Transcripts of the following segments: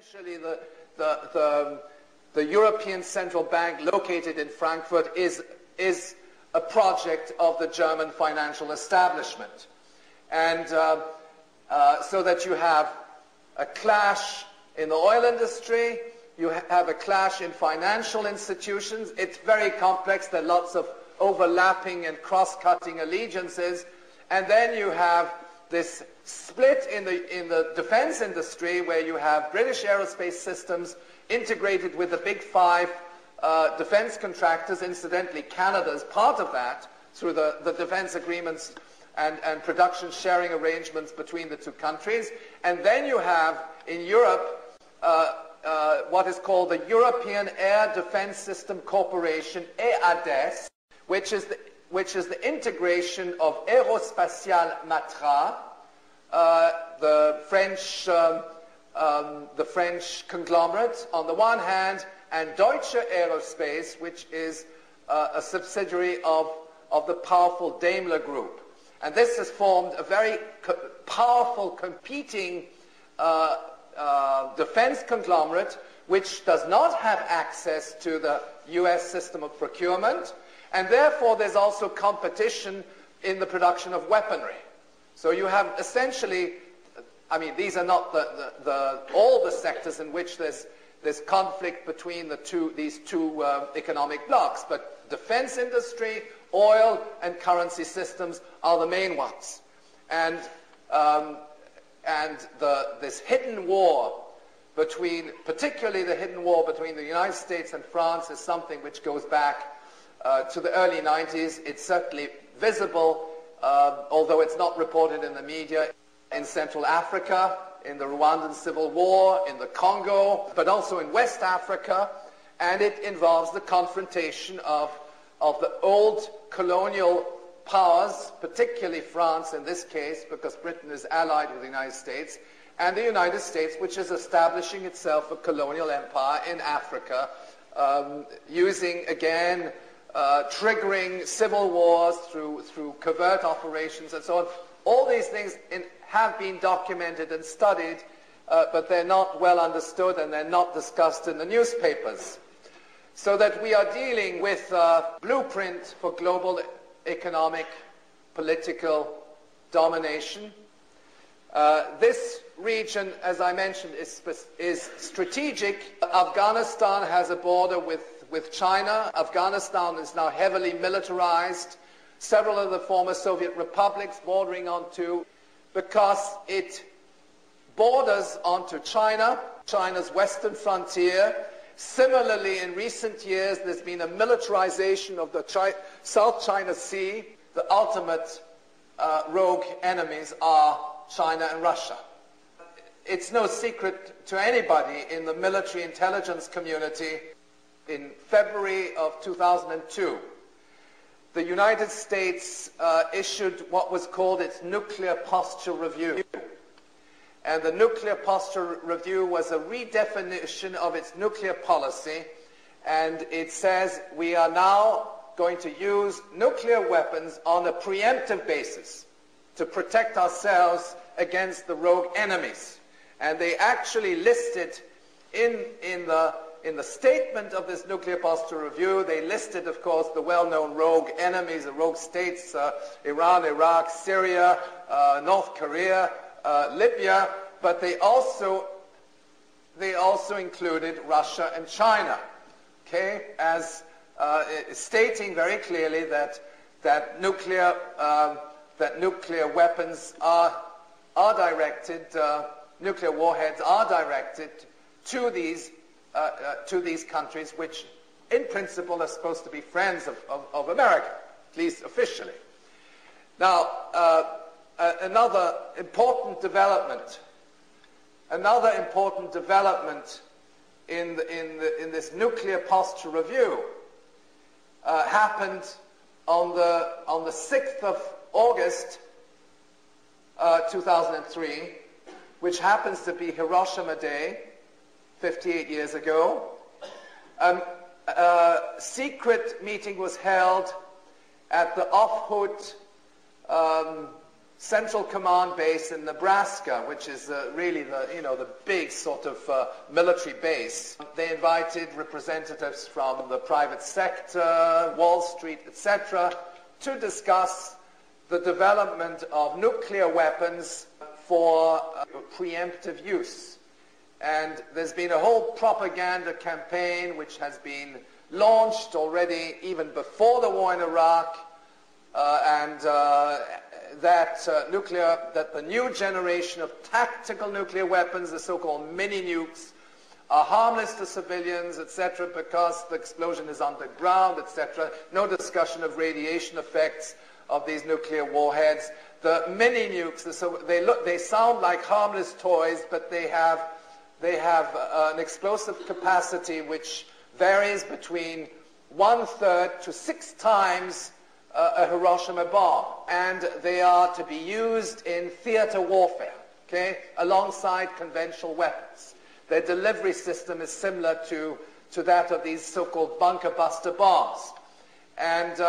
Essentially, the European Central Bank located in Frankfurt is a project of the German financial establishment. And so that you have a clash in the oil industry, you have a clash in financial institutions. It's very complex. There are lots of overlapping and cross-cutting allegiances. And then you have this split in the defense industry where you have British aerospace systems integrated with the big five defense contractors. Incidentally, Canada is part of that through the defense agreements and production sharing arrangements between the two countries. And then you have in Europe what is called the European Air Defense System Corporation, EADES, which is the integration of Aerospatiale Matra, the French conglomerate on the one hand, and Deutsche Aerospace, which is a subsidiary of the powerful Daimler Group. And this has formed a very powerful competing defense conglomerate which does not have access to the US system of procurement, and therefore there's also competition in the production of weaponry. So you have essentially, I mean, these are not all the sectors in which there's conflict between these two economic blocks, but defense industry, oil, and currency systems are the main ones. And this hidden war particularly the hidden war between the United States and France, is something which goes back to the early 90s. It's certainly visible, although it's not reported in the media, in Central Africa, in the Rwandan Civil War, in the Congo, but also in West Africa, and it involves the confrontation of the old colonial powers, particularly France in this case, because Britain is allied with the United States, and the United States, which is establishing itself a colonial empire in Africa, using, again, triggering civil wars through covert operations and so on. All these things have been documented and studied, but they're not well understood and they're not discussed in the newspapers. So that we are dealing with a blueprint for global economic, political domination. This region, as I mentioned, is strategic. Afghanistan has a border with China. Afghanistan is now heavily militarized. Several of the former Soviet republics bordering onto, because it borders onto China, China's western frontier. Similarly, in recent years, there's been a militarization of the South China Sea. The ultimate rogue enemies are China and Russia. It's no secret to anybody in the military intelligence community. In February of 2002, the United States issued what was called its Nuclear Posture Review. And the Nuclear Posture Review was a redefinition of its nuclear policy, and it says we are now going to use nuclear weapons on a preemptive basis to protect ourselves against the rogue enemies. And they actually listed in the statement of this Nuclear Posture Review, they listed, of course, the well-known rogue enemies, the rogue states, Iran, Iraq, Syria, North Korea, Libya, but they also included Russia and China, okay, as stating very clearly that nuclear weapons are directed, nuclear warheads are directed to these countries, which in principle are supposed to be friends of America, at least officially. Now, another important development in this Nuclear Posture Review happened on the 6th of August 2003, which happens to be Hiroshima Day, 58 years ago. A secret meeting was held at the Ophut Central Command base in Nebraska, which is really the big sort of military base. They invited representatives from the private sector, Wall Street, etc., to discuss the development of nuclear weapons for preemptive use. And there's been a whole propaganda campaign which has been launched already even before the war in Iraq, that the new generation of tactical nuclear weapons, the so-called mini-nukes, are harmless to civilians, etc., because the explosion is underground, etc. No discussion of radiation effects of these nuclear warheads. The mini-nukes, they sound like harmless toys, but they have an explosive capacity which varies between 1/3 to 6 times a Hiroshima bomb, and they are to be used in theater warfare, okay, alongside conventional weapons. Their delivery system is similar to that of these so-called bunker buster bombs. And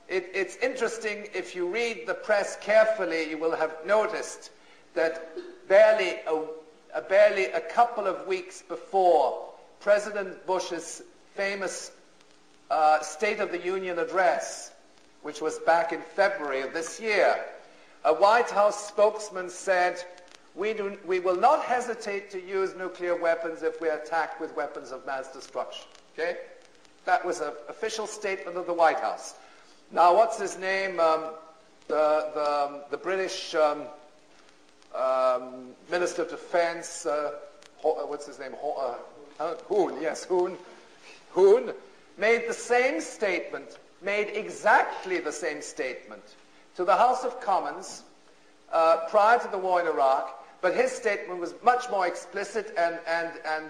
it's interesting, if you read the press carefully, you will have noticed that barely a couple of weeks before President Bush's famous State of the Union address, which was back in February of this year, a White House spokesman said, we will not hesitate to use nuclear weapons if we are attacked with weapons of mass destruction. Okay? That was an official statement of the White House. Now, what's his name? The British Minister of Defense, what's his name? Hoon, yes, Hoon, made the same statement, made exactly the same statement to the House of Commons prior to the war in Iraq, but his statement was much more explicit and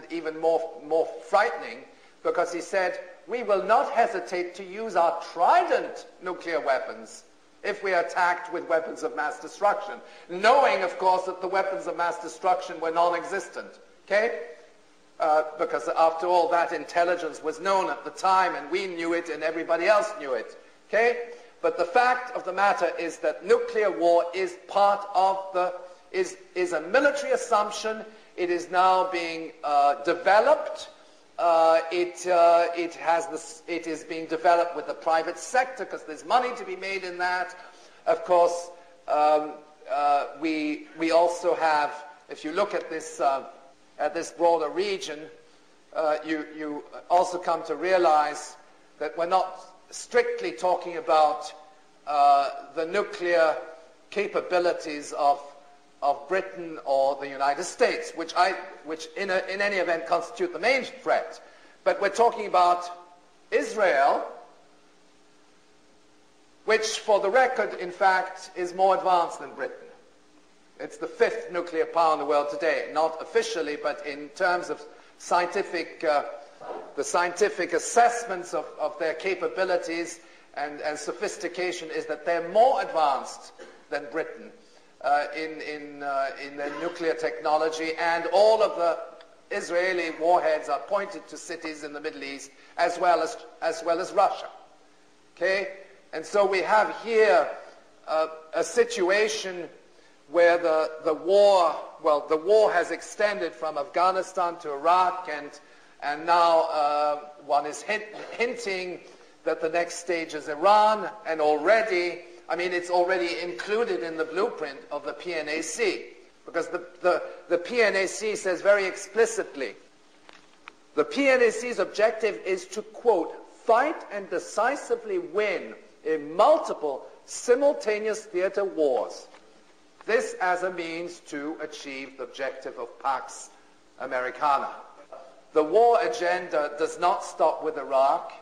even more frightening, because he said, we will not hesitate to use our Trident nuclear weapons if we are attacked with weapons of mass destruction, knowing, of course, that the weapons of mass destruction were non-existent, okay? Because after all, that intelligence was known at the time, and we knew it, and everybody else knew it, okay? But the fact of the matter is that nuclear war is part of is a military assumption. It is now being developed. It is being developed with the private sector because there's money to be made in that. Of course, we also have, if you look at this broader region, you also come to realize that we're not strictly talking about the nuclear capabilities of Britain or the United States, which in any event constitute the main threat. But we're talking about Israel, which, for the record, in fact, is more advanced than Britain. It's the 5th nuclear power in the world today, not officially, but in terms of the scientific assessments of their capabilities and sophistication is that they're more advanced than Britain in their nuclear technology, and all of the Israeli warheads are pointed to cities in the Middle East as well as Russia. Okay, and so we have here a situation where the war has extended from Afghanistan to Iraq, and now one is hinting that the next stage is Iran, and already, I mean, it's already included in the blueprint of the PNAC, because the PNAC says very explicitly, the PNAC's objective is to, quote, fight and decisively win in multiple simultaneous theater wars. This as a means to achieve the objective of Pax Americana. The war agenda does not stop with Iraq.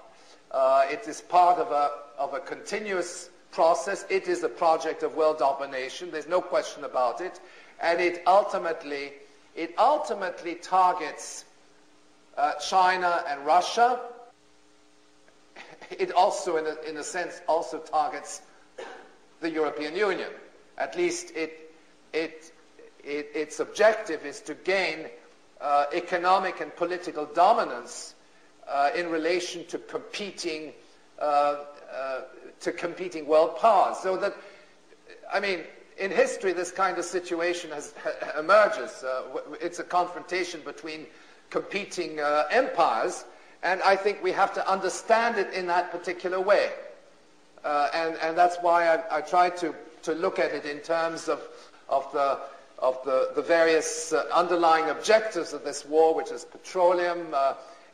It is part of a continuous process. It is a project of world domination. There's no question about it. And it ultimately targets China and Russia. It also, in a sense, also targets the European Union. At least its objective is to gain economic and political dominance in relation to competing world powers. So that, I mean, in history, this kind of situation emerges. It's a confrontation between competing empires, and I think we have to understand it in that particular way. And that's why I try to look at it in terms of the various underlying objectives of this war, which is petroleum.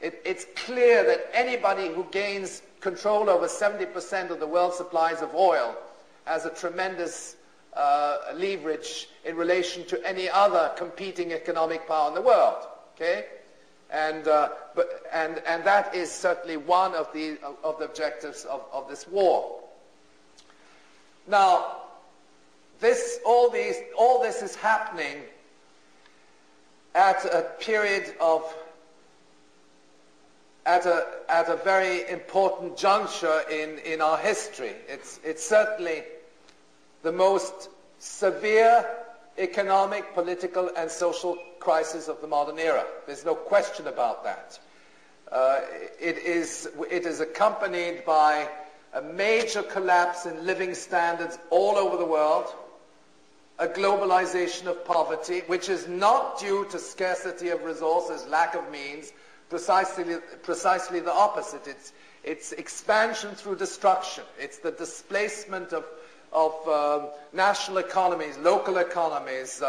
It's clear that anybody who gains control over 70% of the world's supplies of oil has a tremendous leverage in relation to any other competing economic power in the world. Okay, and that is certainly one of the objectives of this war. Now, all this is happening at a period of at a very important juncture in our history. It's certainly the most severe economic, political, and social crisis of the modern era. There's no question about that. It is accompanied by a major collapse in living standards all over the world, a globalization of poverty, which is not due to scarcity of resources, lack of means, precisely the opposite. It's expansion through destruction. It's the displacement of national economies, local economies,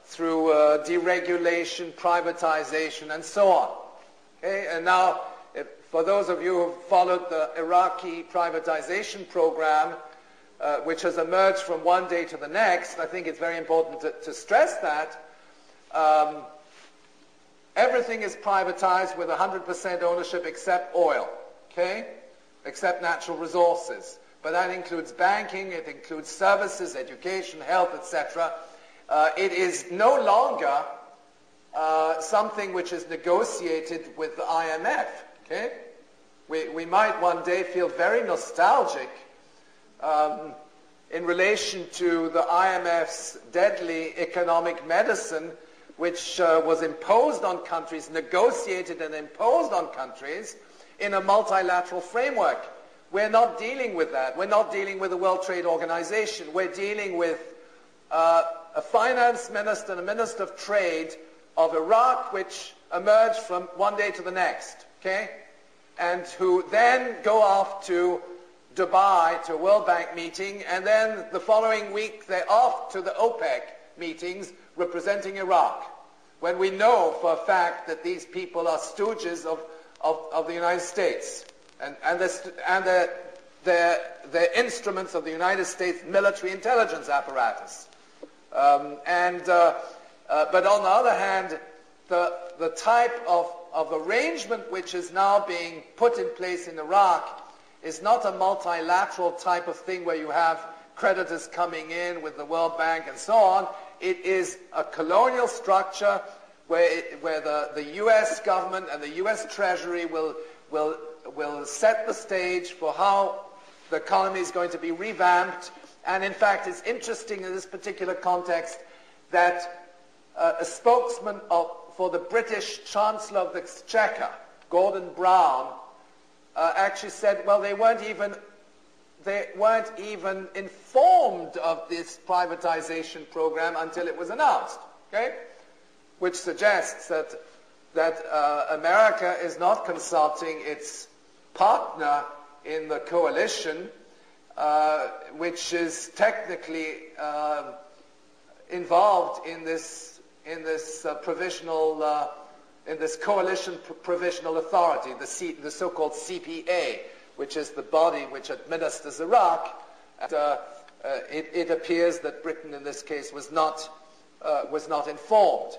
through deregulation, privatization, and so on. Okay? And now, for those of you who have followed the Iraqi privatization program, which has emerged from one day to the next, I think it's very important to stress that everything is privatized with 100% ownership except oil, okay? Except natural resources. But that includes banking, it includes services, education, health, etc. It is no longer something which is negotiated with the IMF, okay? We might one day feel very nostalgic in relation to the IMF's deadly economic medicine, which was imposed on countries, negotiated and imposed on countries in a multilateral framework. We're not dealing with that. We're not dealing with the World Trade Organization. We're dealing with a finance minister and a minister of trade of Iraq, which emerged from one day to the next, okay? And who then go off to Dubai to a World Bank meeting, and then the following week they're off to the OPEC meetings representing Iraq, when we know for a fact that these people are stooges of the United States, and they're instruments of the United States military intelligence apparatus. But on the other hand, the type of arrangement which is now being put in place in Iraq is not a multilateral type of thing where you have creditors coming in with the World Bank and so on. It is a colonial structure where the U.S. government and the U.S. Treasury will set the stage for how the economy is going to be revamped. And in fact, it's interesting in this particular context that a spokesman for the British Chancellor of the Exchequer, Gordon Brown, actually said, well, they weren't even informed of this privatization program until it was announced, okay? Which suggests that America is not consulting its partner in the coalition, which is technically involved in this coalition provisional authority, the so-called CPA, which is the body which administers Iraq. And, it appears that Britain, in this case, was not informed.